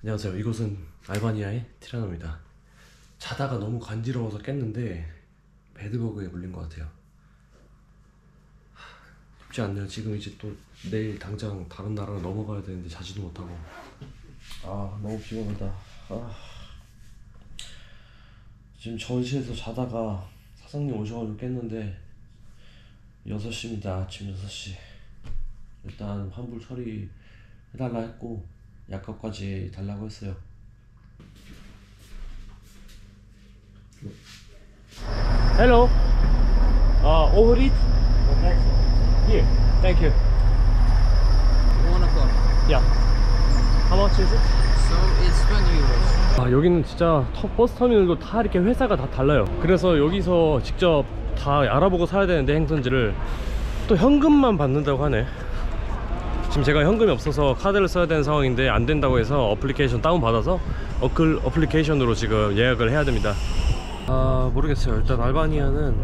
안녕하세요. 이곳은 알바니아의 티라노입니다. 자다가 너무 간지러워서 깼는데 배드버그에 물린 것 같아요. 쉽지 않네요. 지금 이제 또 내일 당장 다른 나라로 넘어가야 되는데 자지도 못하고 너무 피곤하다. 지금 전시에서 자다가 사장님 오셔가지고 깼는데 6시입니다. 아침 6시. 일단 환불 처리 해달라 했고 약값까지 달라고 했어요. Hello. Overeat? Here. Thank you. 1 o'clock. Yeah. How much is it? So it's 20 euros. 여기는 진짜 버스 터미널도 다 이렇게 회사가 다 달라요. 그래서 여기서 직접 다 알아보고 사야 되는데 행선지를 또 현금만 받는다고 하네. 지금 제가 현금이 없어서 카드를 써야 되는 상황인데 안 된다고 해서 어플리케이션 다운 받아서 어플리케이션으로 지금 예약을 해야 됩니다. 모르겠어요. 일단 알바니아는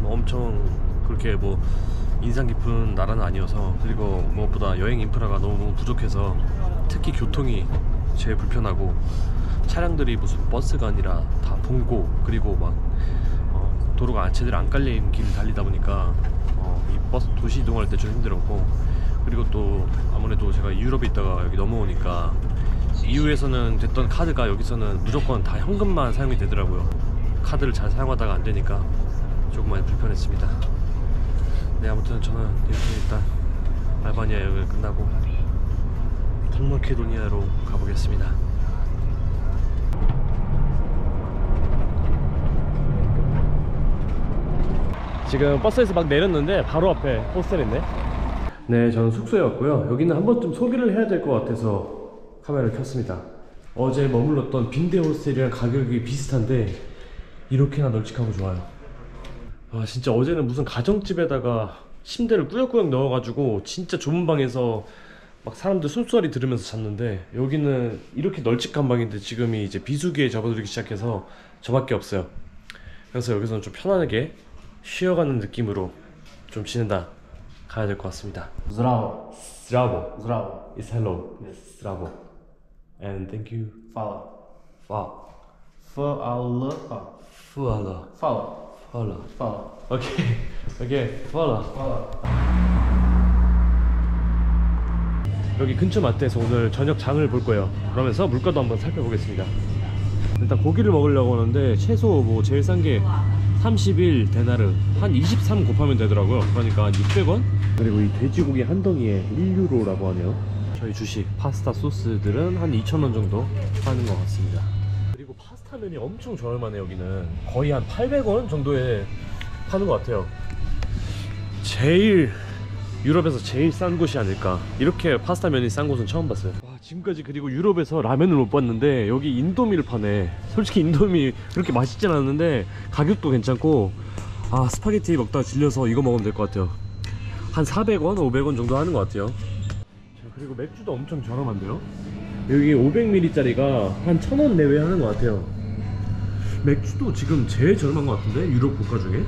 엄청 그렇게 뭐 인상 깊은 나라는 아니어서, 그리고 무엇보다 여행 인프라가 너무 부족해서 특히 교통이 제일 불편하고, 차량들이 무슨 버스가 아니라 다 봉고, 그리고 막 도로가 제대로 안 깔린 길을 달리다 보니까 이 버스 도시 이동할 때 좀 힘들었고, 그리고 또 아무래도 제가 유럽에 있다가 여기 넘어오니까 EU에서는 됐던 카드가 여기서는 무조건 다 현금만 사용이 되더라고요. 카드를 잘 사용하다가 안 되니까 조금 많이 불편했습니다. 네, 아무튼 저는 이렇게 일단 알바니아 여행을 끝나고 동마케도니아로 가보겠습니다. 지금 버스에서 막 내렸는데 바로 앞에 호스텔 있네. 네, 저는 숙소에 왔고요. 여기는 한 번쯤 소개를 해야 될 것 같아서 카메라를 켰습니다. 어제 머물렀던 빈대 호스텔이랑 가격이 비슷한데 이렇게나 널찍하고 좋아요. 진짜 어제는 무슨 가정집에다가 침대를 꾸역꾸역 넣어가지고 진짜 좁은 방에서 막 사람들 숨소리 들으면서 잤는데, 여기는 이렇게 널찍한 방인데 지금이 이제 비수기에 접어들기 시작해서 저밖에 없어요. 그래서 여기서는 좀 편안하게 쉬어가는 느낌으로 좀 지낸다 가야 될 것 같습니다. Zdravo. Zdravo. Zdravo. It's hello. Yes. Zdravo. And thank you. Fala. Fala. Fala. Fala. Fala. Fala. Fala. Okay. Okay. Fala. Fala. 여기 근처 마트에서 오늘 저녁 장을 볼 거예요. 그러면서 물가도 한번 살펴보겠습니다. 일단 고기를 먹으려고 하는데 최소 뭐 제일 싼 게 31 데나르, 한 23 곱하면 되더라고요. 그러니까 한 600원? 그리고 이 돼지고기 한 덩이에 1유로라고 하네요. 저희 주식 파스타 소스들은 한 2,000원 정도 하는 것 같습니다. 그리고 파스타면이 엄청 저렴하네. 여기는 거의 한 800원 정도에 파는 것 같아요. 유럽에서 제일 싼 곳이 아닐까. 이렇게 파스타면이 싼 곳은 처음 봤어요. 지금까지 그리고 유럽에서 라면을 못 봤는데 여기 인도미를 파네. 솔직히 인도미 그렇게 맛있진 않았는데 가격도 괜찮고, 스파게티 먹다가 질려서 이거 먹으면 될 것 같아요. 한 400원, 500원 정도 하는 것 같아요. 그리고 맥주도 엄청 저렴한데요. 여기 500ml짜리가 한 1,000원 내외 하는 것 같아요. 맥주도 지금 제일 저렴한 것 같은데, 유럽 국가 중에.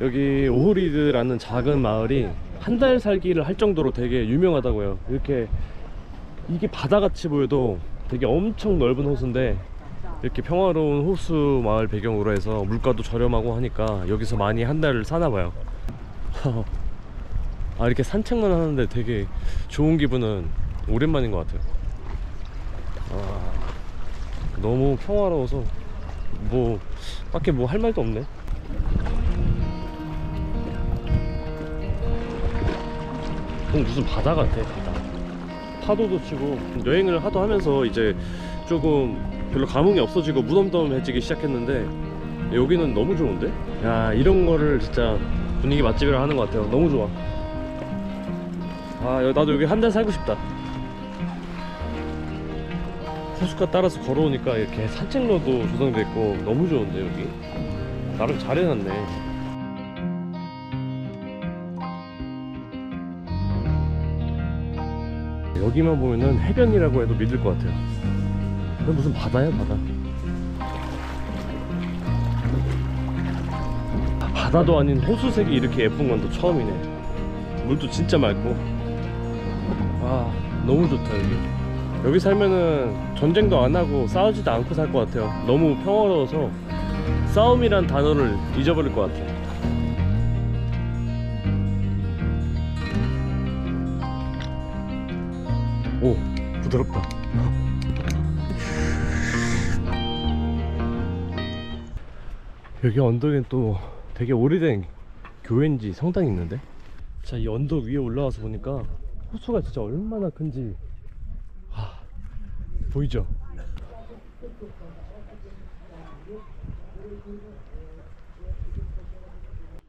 여기 오흐리드라는 작은 마을이 한 달 살기를 할 정도로 되게 유명하다고요. 이게 바다같이 보여도 되게 엄청 넓은 호수인데, 이렇게 평화로운 호수 마을 배경으로 해서 물가도 저렴하고 하니까 여기서 많이 한 달을 사나봐요. 이렇게 산책만 하는데 되게 좋은 기분은 오랜만인 것 같아요. 너무 평화로워서 딱히 할 말도 없네. 무슨 바다 같아. 파도도 치고. 여행을 하도 하면서 이제 조금 별로 감흥이 없어지고 무덤덤해지기 시작했는데, 여기는 너무 좋은데? 야, 이런 거를 진짜 분위기 맛집이라 하는 것 같아요. 너무 좋아. 나도 여기 한 달 살고 싶다. 호숫가 따라서 걸어오니까 이렇게 산책로도 조성돼 있고 너무 좋은데 여기 나름 잘 해놨네. 여기만 보면은 해변이라고 해도 믿을 것 같아요. 이건 무슨 바다야, 바다. 바다도 아닌 호수색이 이렇게 예쁜 건 또 처음이네. 물도 진짜 맑고. 아, 너무 좋다 여기. 여기 살면은 전쟁도 안 하고 싸우지도 않고 살 것 같아요. 너무 평화로워서 싸움이란 단어를 잊어버릴 것 같아요. 오, 부드럽다. 여기 언덕엔 또 되게 오래된 교회인지 성당이 있는데, 자, 이 언덕 위에 올라와서 보니까 호수가 진짜 얼마나 큰지 보이죠?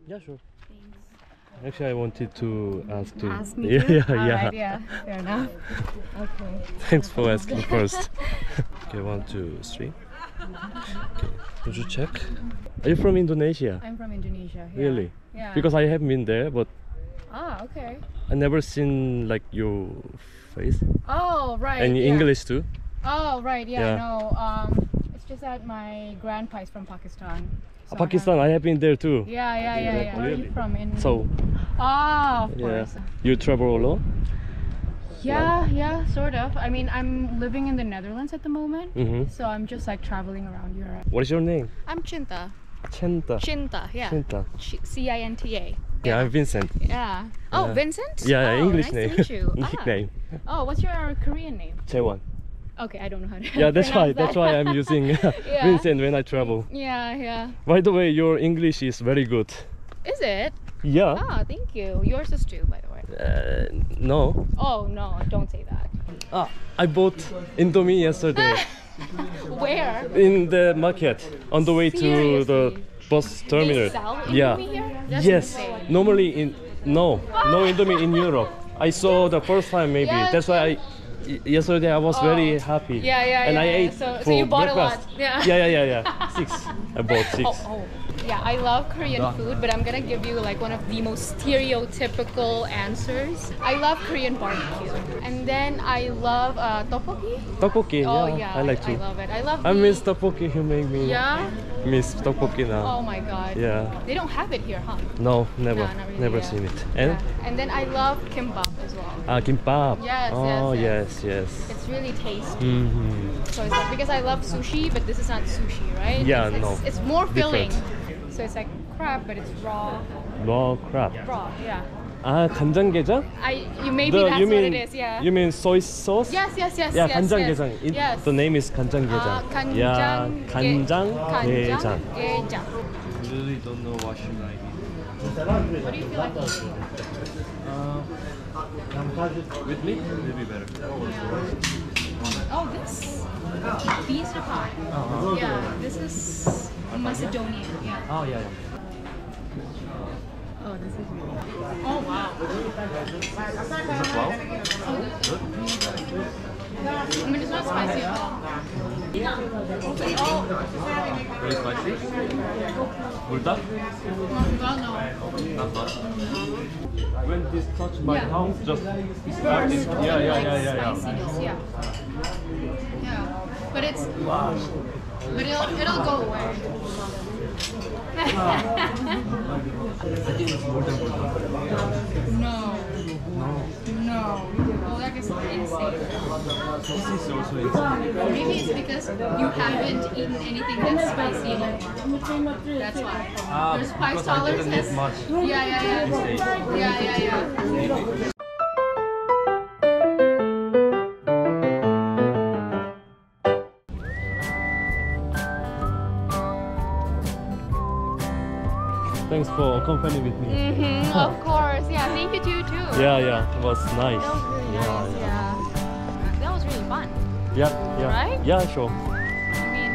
Yeah, sure. Actually, I wanted to ask to. Ask me Yeah, too? yeah, Alright, yeah. fair enough. Okay. Thanks for asking first. Okay, 1, 2, 3. Okay, would you check? Are you from Indonesia? I'm from Indonesia. Yeah. Really? Yeah. Because I have been there, but Ah, okay. I never seen like your face. Oh, right. And yeah. English too. Oh, right. Yeah. Yeah. No. It's just that my grandpa is from Pakistan. So Pakistan, I have been there too. Yeah, yeah, yeah, yeah. Where are Really? you from? In. So, Ah, of yeah. course. You travel alone? Yeah, yeah, sort of. I mean, I'm living in the Netherlands at the moment, Mm-hmm. so I'm just like traveling around Europe. What is your name? I'm Chinta. Chinta. Chinta, yeah. Chinta. Cinta. Yeah, I'm Vincent. Yeah. Oh, Yeah. Vincent? Yeah, oh, English nice name. to meet you. Nickname. Oh, what's your Korean name? Jaewon. Okay, I don't know how to. Yeah, that's why. pronounce That's that. why I'm using Yeah. Vincent when I travel. Yeah, yeah. By the way, your English is very good. Is it? Yeah. Ah, thank you. Yours is too, by the way. No. Oh no, don't say that. I bought Indomie yesterday Where? in the market on the way to the Seriously? bus terminal. They sell Yeah. Indomie here? That's Yes. insane. Normally in no Indomie in Europe. I saw the first time maybe. Yes. That's why yesterday I was very Oh. happy. Yeah, yeah, And yeah, I yeah. ate So for you bought a breakfast. lot. Yeah. Yeah. 6. I bought 6. Oh. Yeah, I love Korean food, but I'm gonna give you like one of the most stereotypical answers. I love Korean barbecue, and then I love tteokbokki. Tteokbokki. Oh Yeah, yeah, I like I to. love it. I love. I the- miss tteokbokki. You make me Yeah. miss tteokbokki now. Oh my god. Yeah. They don't have it here, huh? No, never, No, not really, never yeah. seen it. And Yeah. And then I love kimbap as well. kimbap. Yes, Oh yes, yes. It's really tasty. Mm-hmm. So it's like, because I love sushi, but this is not sushi, right? Yeah, it's, no. It's more filling. Different. So it's like crab, but it's raw. Raw crab. Raw, yeah. 간장게장? Maybe that's you what mean it is, yeah. you mean soy sauce? Yes, yes, yes, Yeah, yes. 간장게장. Yes. Yes. The name is 간장게장. Yeah, 간장게장. 간장게장. Really don't know what should I eat. What do you feel like eating? With me, will be better. Oh, this beast of pie. Yeah, this is Macedonian. Yeah. Oh yeah. Oh, this is really. Oh wow. I mean, it's not spicy at all. Very spicy. 불닭? No. When this touch my Yeah. tongue, just start it. Yeah. Spiciness, yeah. Yeah. But it'll go away. No. Oh, that is insane. This is also insane. Maybe it's because you haven't eaten anything that's spicy yet. That's why. Your spice Because I tolerance didn't has. eat much. Yeah. Yeah. Thanks for accompanying with me. Of course. Yeah. Thank you to you too. Yeah, it was nice. That was really nice. Yeah. That was really fun. Yeah. Right? Yeah, sure. I mean,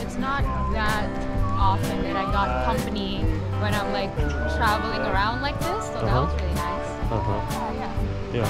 it's not that often that I got company when I'm like traveling around like this, so that was really nice. Uh-huh. Oh, yeah. Yeah.